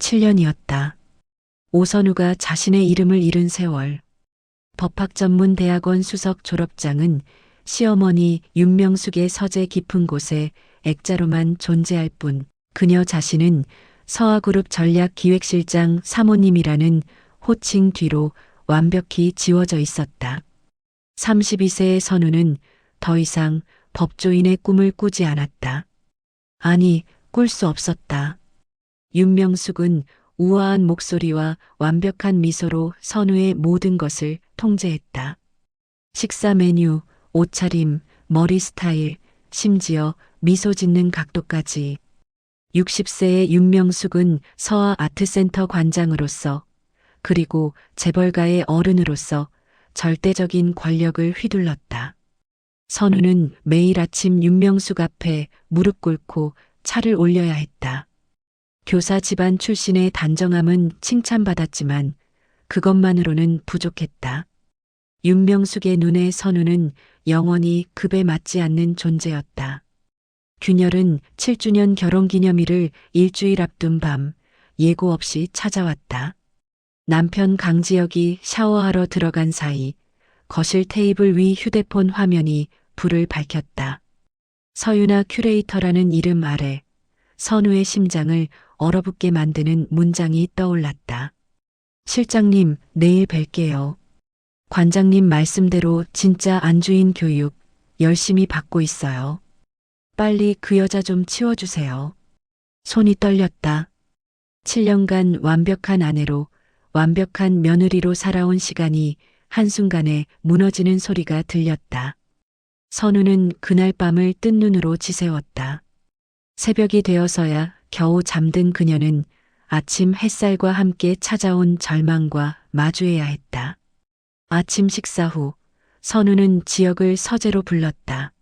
7년이었다. 오선우가 자신의 이름을 잃은 세월. 법학전문대학원 수석 졸업장은 시어머니 윤명숙의 서재 깊은 곳에 액자로만 존재할 뿐 그녀 자신은 서아그룹 전략기획실장 사모님이라는 호칭 뒤로 완벽히 지워져 있었다. 32세의 선우는 더 이상 법조인의 꿈을 꾸지 않았다. 아니, 꿀 수 없었다. 윤명숙은 우아한 목소리와 완벽한 미소로 선우의 모든 것을 통제했다. 식사 메뉴, 옷차림, 머리 스타일, 심지어 미소 짓는 각도까지. 60세의 윤명숙은 서아 아트센터 관장으로서 그리고 재벌가의 어른으로서 절대적인 권력을 휘둘렀다. 선우는 매일 아침 윤명숙 앞에 무릎 꿇고 차를 올려야 했다. 교사 집안 출신의 단정함은 칭찬받았지만 그것만으로는 부족했다. 윤명숙의 눈에 선우는 영원히 급에 맞지 않는 존재였다. 균열은 7주년 결혼기념일을 일주일 앞둔 밤 예고 없이 찾아왔다. 남편 강지혁이 샤워하러 들어간 사이 거실 테이블 위 휴대폰 화면이 불을 밝혔다. 서유나 큐레이터라는 이름 아래 선우의 심장을 얼어붙게 만드는 문장이 떠올랐다. 실장님, 내일 뵐게요. 관장님 말씀대로 진짜 안주인 교육 열심히 받고 있어요. 빨리 그 여자 좀 치워주세요. 손이 떨렸다. 7년간 완벽한 아내로 완벽한 며느리로 살아온 시간이 한순간에 무너지는 소리가 들렸다. 선우는 그날 밤을 뜬 눈으로 지새웠다. 새벽이 되어서야 겨우 잠든 그녀는 아침 햇살과 함께 찾아온 절망과 마주해야 했다. 아침 식사 후 선우는 지역을 서재로 불렀다.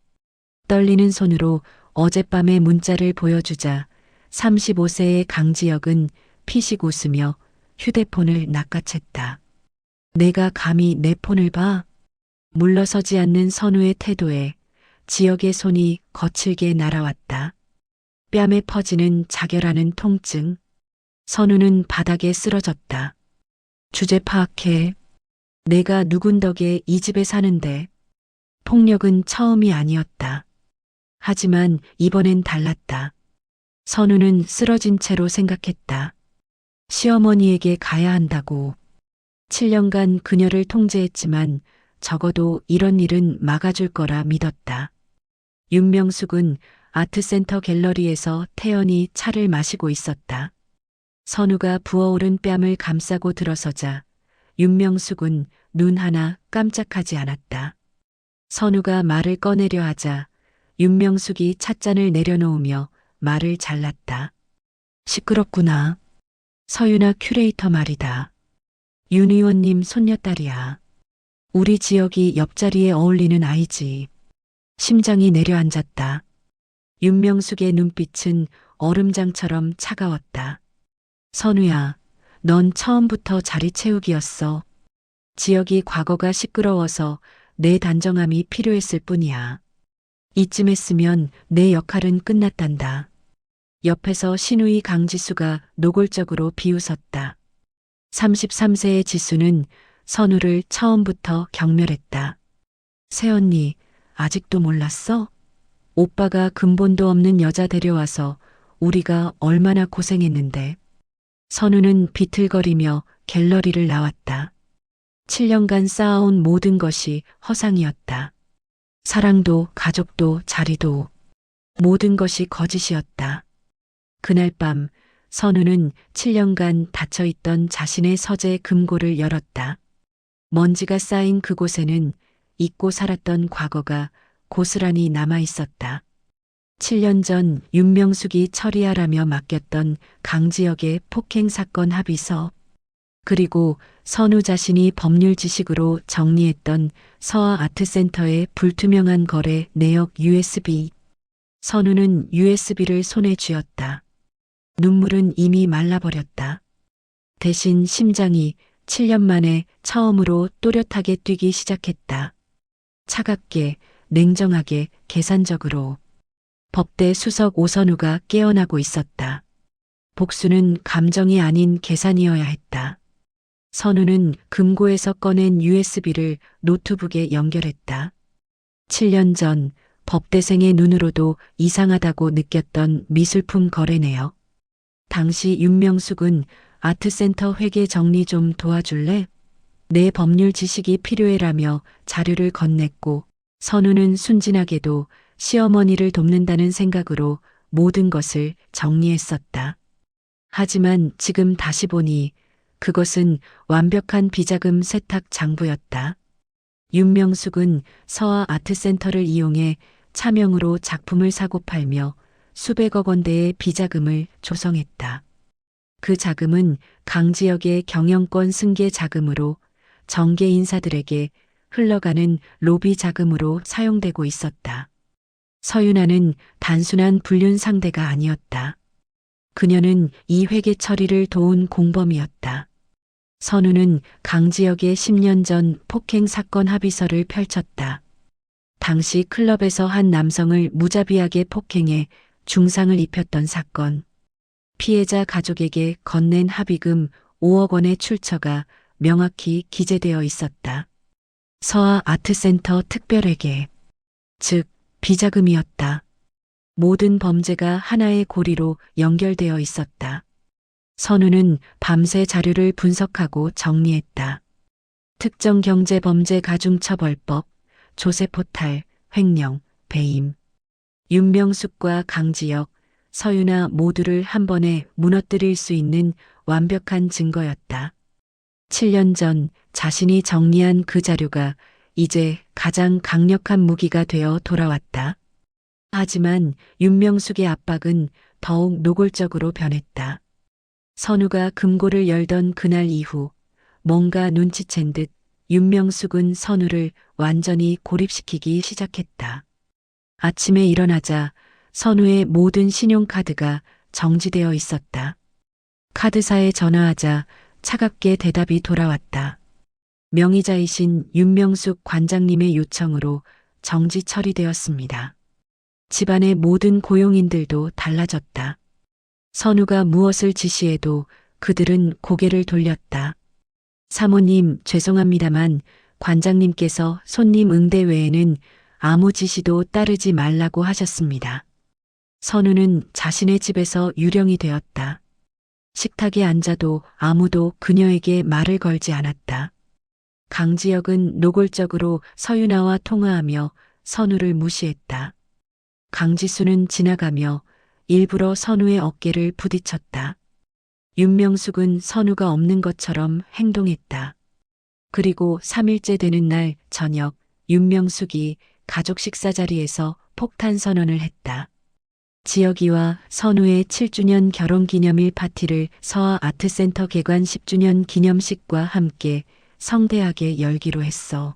떨리는 손으로 어젯밤의 문자를 보여주자 35세의 강지혁은 피식 웃으며 휴대폰을 낚아챘다. 내가 감히 내 폰을 봐? 물러서지 않는 선우의 태도에 지혁의 손이 거칠게 날아왔다. 뺨에 퍼지는 자결하는 통증. 선우는 바닥에 쓰러졌다. 주제 파악해. 내가 누군 덕에 이 집에 사는데. 폭력은 처음이 아니었다. 하지만 이번엔 달랐다. 선우는 쓰러진 채로 생각했다. 시어머니에게 가야 한다고. 7년간 그녀를 통제했지만 적어도 이런 일은 막아줄 거라 믿었다. 윤명숙은 아트센터 갤러리에서 태연히 차를 마시고 있었다. 선우가 부어오른 뺨을 감싸고 들어서자 윤명숙은 눈 하나 깜짝하지 않았다. 선우가 말을 꺼내려 하자 윤명숙이 찻잔을 내려놓으며 말을 잘랐다. 시끄럽구나. 서유나 큐레이터 말이다. 윤 의원님 손녀딸이야. 우리 지역이 옆자리에 어울리는 아이지. 심장이 내려앉았다. 윤명숙의 눈빛은 얼음장처럼 차가웠다. 선우야, 넌 처음부터 자리 채우기였어. 지역이 과거가 시끄러워서 내 단정함이 필요했을 뿐이야. 이쯤 했으면 내 역할은 끝났단다. 옆에서 신우이 강지수가 노골적으로 비웃었다. 33세의 지수는 선우를 처음부터 경멸했다. 새언니, 아직도 몰랐어? 오빠가 근본도 없는 여자 데려와서 우리가 얼마나 고생했는데. 선우는 비틀거리며 갤러리를 나왔다. 7년간 쌓아온 모든 것이 허상이었다. 사랑도 가족도 자리도 모든 것이 거짓이었다. 그날 밤 선우는 7년간 닫혀있던 자신의 서재 금고를 열었다. 먼지가 쌓인 그곳에는 잊고 살았던 과거가 고스란히 남아있었다. 7년 전 윤명숙이 처리하라며 맡겼던 강지혁의 폭행 사건 합의서, 그리고 선우 자신이 법률 지식으로 정리했던 서아 아트센터의 불투명한 거래 내역 USB. 선우는 USB를 손에 쥐었다. 눈물은 이미 말라버렸다. 대신 심장이 7년 만에 처음으로 또렷하게 뛰기 시작했다. 차갑게, 냉정하게, 계산적으로. 법대 수석 오선우가 깨어나고 있었다. 복수는 감정이 아닌 계산이어야 했다. 선우는 금고에서 꺼낸 USB를 노트북에 연결했다. 7년 전 법대생의 눈으로도 이상하다고 느꼈던 미술품 거래네요. 당시 윤명숙은 아트센터 회계 정리 좀 도와줄래? 내 법률 지식이 필요해라며 자료를 건넸고 선우는 순진하게도 시어머니를 돕는다는 생각으로 모든 것을 정리했었다. 하지만 지금 다시 보니 그것은 완벽한 비자금 세탁 장부였다. 윤명숙은 서아 아트센터를 이용해 차명으로 작품을 사고 팔며 수백억 원대의 비자금을 조성했다. 그 자금은 강지역의 경영권 승계 자금으로 정계 인사들에게 흘러가는 로비 자금으로 사용되고 있었다. 서윤아는 단순한 불륜 상대가 아니었다. 그녀는 이 회계 처리를 도운 공범이었다. 선우는 강지역의 10년 전 폭행 사건 합의서를 펼쳤다. 당시 클럽에서 한 남성을 무자비하게 폭행해 중상을 입혔던 사건. 피해자 가족에게 건넨 합의금 5억 원의 출처가 명확히 기재되어 있었다. 서아 아트센터 특별회계, 즉 비자금이었다. 모든 범죄가 하나의 고리로 연결되어 있었다. 선우는 밤새 자료를 분석하고 정리했다. 특정경제범죄가중처벌법, 조세포탈, 횡령, 배임. 윤명숙과 강지혁, 서윤아 모두를 한 번에 무너뜨릴 수 있는 완벽한 증거였다. 7년 전 자신이 정리한 그 자료가 이제 가장 강력한 무기가 되어 돌아왔다. 하지만 윤명숙의 압박은 더욱 노골적으로 변했다. 선우가 금고를 열던 그날 이후 뭔가 눈치챈 듯 윤명숙은 선우를 완전히 고립시키기 시작했다. 아침에 일어나자 선우의 모든 신용카드가 정지되어 있었다. 카드사에 전화하자 차갑게 대답이 돌아왔다. 명의자이신 윤명숙 관장님의 요청으로 정지 처리되었습니다. 집안의 모든 고용인들도 달라졌다. 선우가 무엇을 지시해도 그들은 고개를 돌렸다. 사모님, 죄송합니다만 관장님께서 손님 응대 외에는 아무 지시도 따르지 말라고 하셨습니다. 선우는 자신의 집에서 유령이 되었다. 식탁에 앉아도 아무도 그녀에게 말을 걸지 않았다. 강지혁은 노골적으로 서윤아와 통화하며 선우를 무시했다. 강지수는 지나가며 일부러 선우의 어깨를 부딪혔다. 윤명숙은 선우가 없는 것처럼 행동했다. 그리고 3일째 되는 날 저녁 윤명숙이 가족 식사 자리에서 폭탄 선언을 했다. 지혁이와 선우의 7주년 결혼기념일 파티를 서아 아트센터 개관 10주년 기념식과 함께 성대하게 열기로 했어.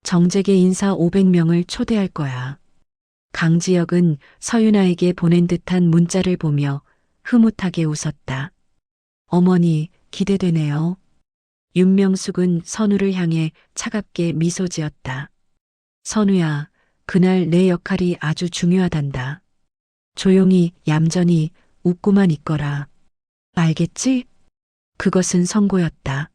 정재계 인사 500명을 초대할 거야. 강지혁은 서윤아에게 보낸 듯한 문자를 보며 흐뭇하게 웃었다. 어머니, 기대되네요. 윤명숙은 선우를 향해 차갑게 미소 지었다. 선우야, 그날 내 역할이 아주 중요하단다. 조용히, 얌전히, 웃고만 있거라. 알겠지? 그것은 선고였다.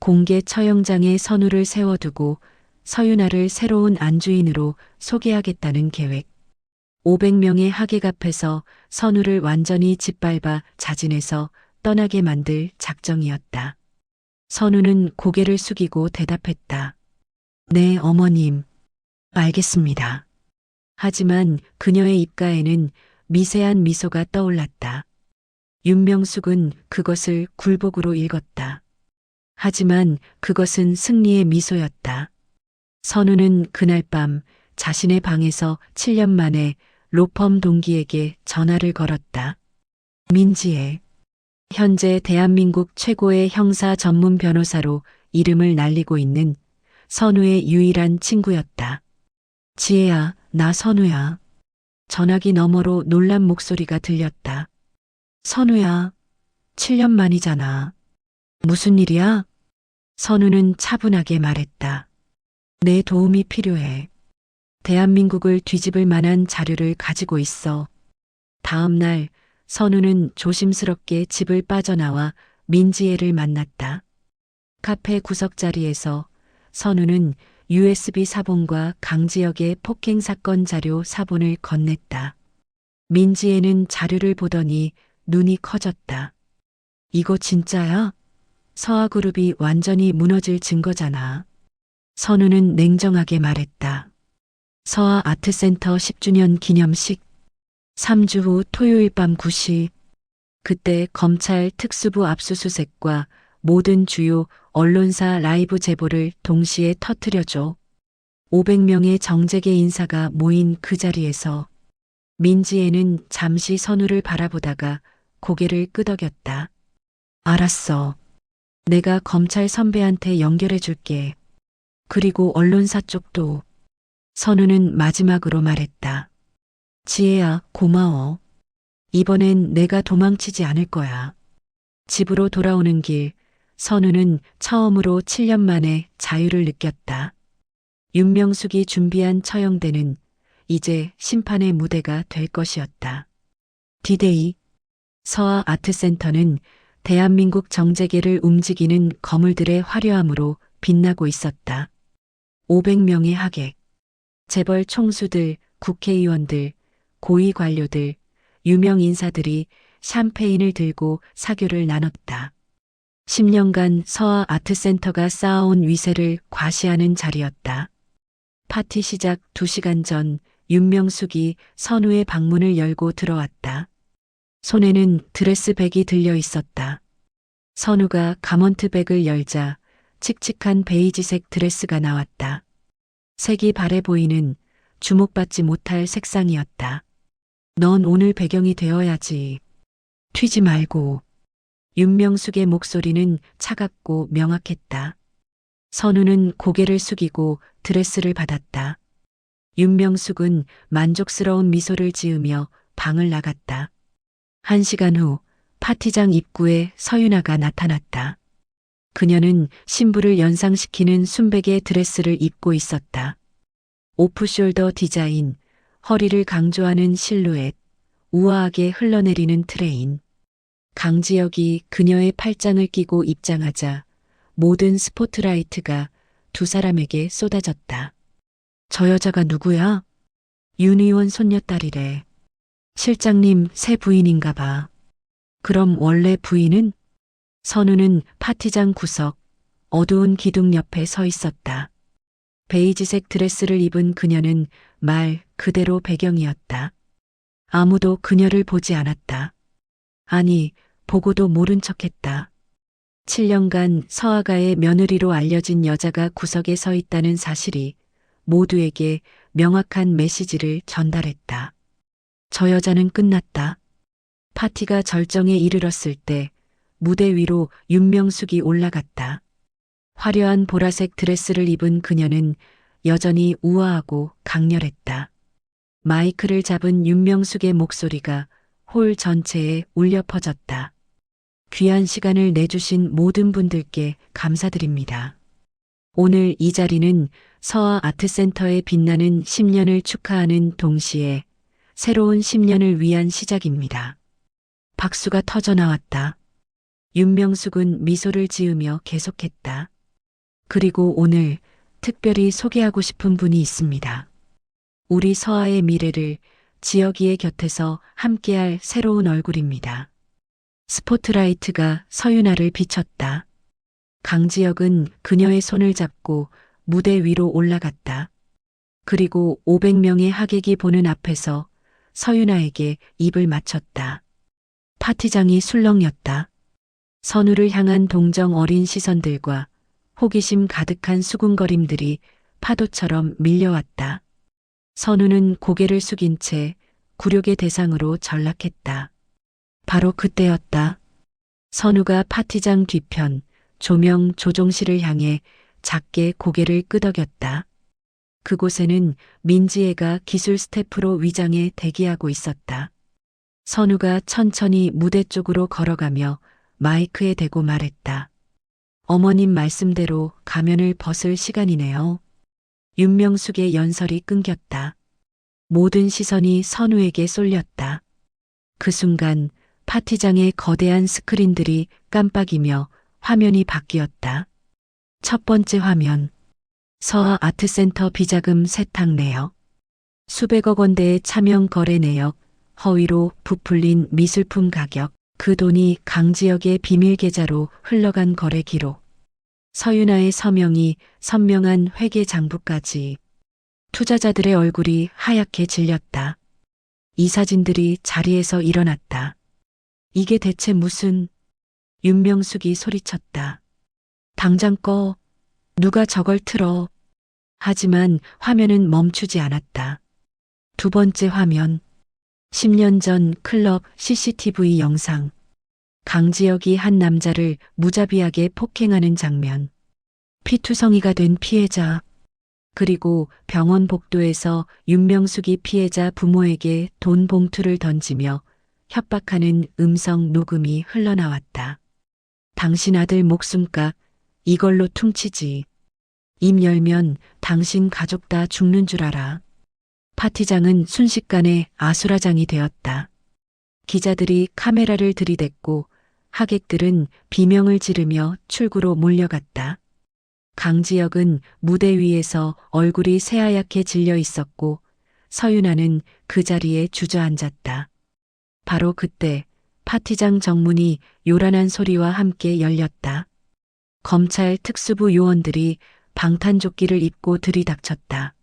공개 처형장에 선우를 세워두고 서윤아를 새로운 안주인으로 소개하겠다는 계획. 500명의 하객 앞에서 선우를 완전히 짓밟아 자진해서 떠나게 만들 작정이었다. 선우는 고개를 숙이고 대답했다. 네, 어머님. 알겠습니다. 하지만 그녀의 입가에는 미세한 미소가 떠올랐다. 윤명숙은 그것을 굴복으로 읽었다. 하지만 그것은 승리의 미소였다. 선우는 그날 밤 자신의 방에서 7년 만에 로펌 동기에게 전화를 걸었다. 민지혜. 현재 대한민국 최고의 형사 전문 변호사로 이름을 날리고 있는 선우의 유일한 친구였다. 지혜야, 나 선우야. 전화기 너머로 놀란 목소리가 들렸다. 선우야, 7년 만이잖아. 무슨 일이야? 선우는 차분하게 말했다. 내 도움이 필요해. 대한민국을 뒤집을 만한 자료를 가지고 있어. 다음 날 선우는 조심스럽게 집을 빠져나와 민지애를 만났다. 카페 구석자리에서 선우는 USB 사본과 강지혁의 폭행 사건 자료 사본을 건넸다. 민지애는 자료를 보더니 눈이 커졌다. 이거 진짜야? 서아그룹이 완전히 무너질 증거잖아. 선우는 냉정하게 말했다. 서아 아트센터 10주년 기념식 3주 후 토요일 밤 9시 그때 검찰 특수부 압수수색과 모든 주요 언론사 라이브 제보를 동시에 터뜨려줘. 500명의 정재계 인사가 모인 그 자리에서 민지애는 잠시 선우를 바라보다가 고개를 끄덕였다. 알았어. 내가 검찰 선배한테 연결해 줄게. 그리고 언론사 쪽도. 선우는 마지막으로 말했다. 지혜야, 고마워. 이번엔 내가 도망치지 않을 거야. 집으로 돌아오는 길, 선우는 처음으로 7년 만에 자유를 느꼈다. 윤명숙이 준비한 처형대는 이제 심판의 무대가 될 것이었다. 디데이, 서아 아트센터는 대한민국 정재계를 움직이는 거물들의 화려함으로 빛나고 있었다. 500명의 하객, 재벌 총수들, 국회의원들, 고위 관료들, 유명 인사들이 샴페인을 들고 사교를 나눴다. 10년간 서아 아트센터가 쌓아온 위세를 과시하는 자리였다. 파티 시작 2시간 전 윤명숙이 선우의 방문을 열고 들어왔다. 손에는 드레스백이 들려 있었다. 선우가 가먼트백을 열자 칙칙한 베이지색 드레스가 나왔다. 색이 바래 보이는 주목받지 못할 색상이었다. 넌 오늘 배경이 되어야지. 튀지 말고. 윤명숙의 목소리는 차갑고 명확했다. 선우는 고개를 숙이고 드레스를 받았다. 윤명숙은 만족스러운 미소를 지으며 방을 나갔다. 1시간 후 파티장 입구에 서윤아가 나타났다. 그녀는 신부를 연상시키는 순백의 드레스를 입고 있었다. 오프숄더 디자인, 허리를 강조하는 실루엣, 우아하게 흘러내리는 트레인. 강지혁이 그녀의 팔짱을 끼고 입장하자 모든 스포트라이트가 두 사람에게 쏟아졌다. 저 여자가 누구야? 윤 의원 손녀딸이래. 실장님 새 부인인가 봐. 그럼 원래 부인은? 선우는 파티장 구석, 어두운 기둥 옆에 서 있었다. 베이지색 드레스를 입은 그녀는 말 그대로 배경이었다. 아무도 그녀를 보지 않았다. 아니, 보고도 모른 척했다. 7년간 서아가의 며느리로 알려진 여자가 구석에 서 있다는 사실이 모두에게 명확한 메시지를 전달했다. 저 여자는 끝났다. 파티가 절정에 이르렀을 때 무대 위로 윤명숙이 올라갔다. 화려한 보라색 드레스를 입은 그녀는 여전히 우아하고 강렬했다. 마이크를 잡은 윤명숙의 목소리가 홀 전체에 울려 퍼졌다. 귀한 시간을 내주신 모든 분들께 감사드립니다. 오늘 이 자리는 서아 아트센터의 빛나는 10년을 축하하는 동시에 새로운 10년을 위한 시작입니다. 박수가 터져 나왔다. 윤명숙은 미소를 지으며 계속했다. 그리고 오늘 특별히 소개하고 싶은 분이 있습니다. 우리 서아의 미래를 지혁이의 곁에서 함께할 새로운 얼굴입니다. 스포트라이트가 서윤아를 비췄다. 강지혁은 그녀의 손을 잡고 무대 위로 올라갔다. 그리고 500명의 하객이 보는 앞에서 서윤아에게 입을 맞췄다. 파티장이 술렁였다. 선우를 향한 동정 어린 시선들과 호기심 가득한 수군거림들이 파도처럼 밀려왔다. 선우는 고개를 숙인 채 굴욕의 대상으로 전락했다. 바로 그때였다. 선우가 파티장 뒤편 조명 조종실을 향해 작게 고개를 끄덕였다. 그곳에는 민지애가 기술 스태프로 위장해 대기하고 있었다. 선우가 천천히 무대 쪽으로 걸어가며 마이크에 대고 말했다. 어머님 말씀대로 가면을 벗을 시간이네요. 윤명숙의 연설이 끊겼다. 모든 시선이 선우에게 쏠렸다. 그 순간 파티장의 거대한 스크린들이 깜빡이며 화면이 바뀌었다. 첫 번째 화면. 서아 아트센터 비자금 세탁 내역. 수백억 원대의 차명 거래 내역, 허위로 부풀린 미술품 가격, 그 돈이 강지혁의 비밀 계좌로 흘러간 거래 기록. 서윤아의 서명이 선명한 회계 장부까지. 투자자들의 얼굴이 하얗게 질렸다. 이 사진들이 자리에서 일어났다. 이게 대체 무슨... 윤명숙이 소리쳤다. 당장 꺼. 누가 저걸 틀어. 하지만 화면은 멈추지 않았다. 두 번째 화면. 10년 전 클럽 CCTV 영상. 강지혁이 한 남자를 무자비하게 폭행하는 장면. 피투성이가 된 피해자. 그리고 병원 복도에서 윤명숙이 피해자 부모에게 돈 봉투를 던지며 협박하는 음성 녹음이 흘러나왔다. 당신 아들 목숨값 이걸로 퉁치지. 입 열면 당신 가족 다 죽는 줄 알아. 파티장은 순식간에 아수라장이 되었다. 기자들이 카메라를 들이댔고 하객들은 비명을 지르며 출구로 몰려갔다. 강지혁은 무대 위에서 얼굴이 새하얗게 질려 있었고 서윤아는 그 자리에 주저앉았다. 바로 그때 파티장 정문이 요란한 소리와 함께 열렸다. 검찰 특수부 요원들이 방탄조끼를 입고 들이닥쳤다.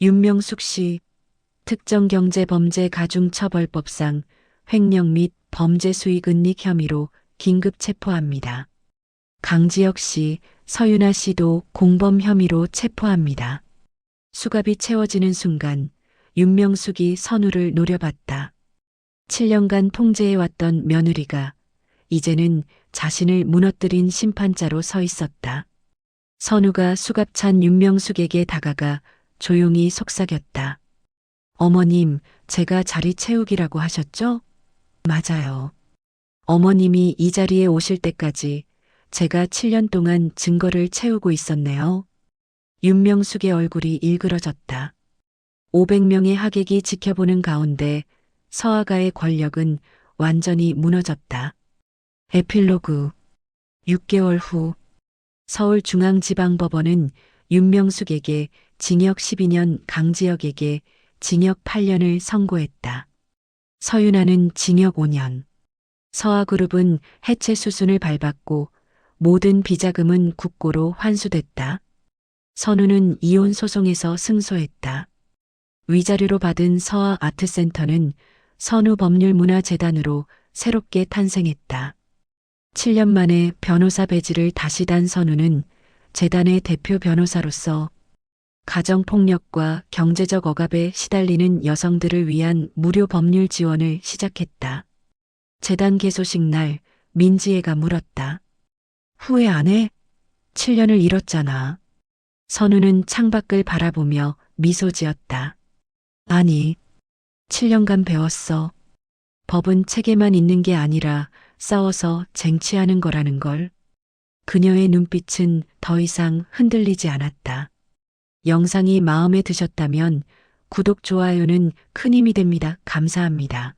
윤명숙 씨, 특정경제범죄가중처벌법상 횡령 및 범죄 수익 은닉 혐의로 긴급 체포합니다. 강지혁 씨, 서윤아 씨도 공범 혐의로 체포합니다. 수갑이 채워지는 순간 윤명숙이 선우를 노려봤다. 7년간 통제해왔던 며느리가 이제는 자신을 무너뜨린 심판자로 서 있었다. 선우가 수갑찬 윤명숙에게 다가가 조용히 속삭였다. 어머님, 제가 자리 채우기라고 하셨죠? 맞아요. 어머님이 이 자리에 오실 때까지 제가 7년 동안 증거를 채우고 있었네요. 윤명숙의 얼굴이 일그러졌다. 500명의 하객이 지켜보는 가운데 서아가의 권력은 완전히 무너졌다. 에필로그. 6개월 후 서울중앙지방법원은 윤명숙에게 징역 12년, 강지혁에게 징역 8년을 선고했다. 서윤아는 징역 5년. 서아그룹은 해체 수순을 밟았고 모든 비자금은 국고로 환수됐다. 선우는 이혼 소송에서 승소했다. 위자료로 받은 서아 아트센터는 선우법률문화재단으로 새롭게 탄생했다. 7년 만에 변호사 배지를 다시 단 선우는 재단의 대표 변호사로서 가정폭력과 경제적 억압에 시달리는 여성들을 위한 무료 법률 지원을 시작했다. 재단 개소식 날 민지혜가 물었다. 후회 안 해? 7년을 잃었잖아. 선우는 창밖을 바라보며 미소 지었다. 아니, 7년간 배웠어. 법은 책에만 있는 게 아니라 싸워서 쟁취하는 거라는 걸. 그녀의 눈빛은 더 이상 흔들리지 않았다. 영상이 마음에 드셨다면 구독, 좋아요는 큰 힘이 됩니다. 감사합니다.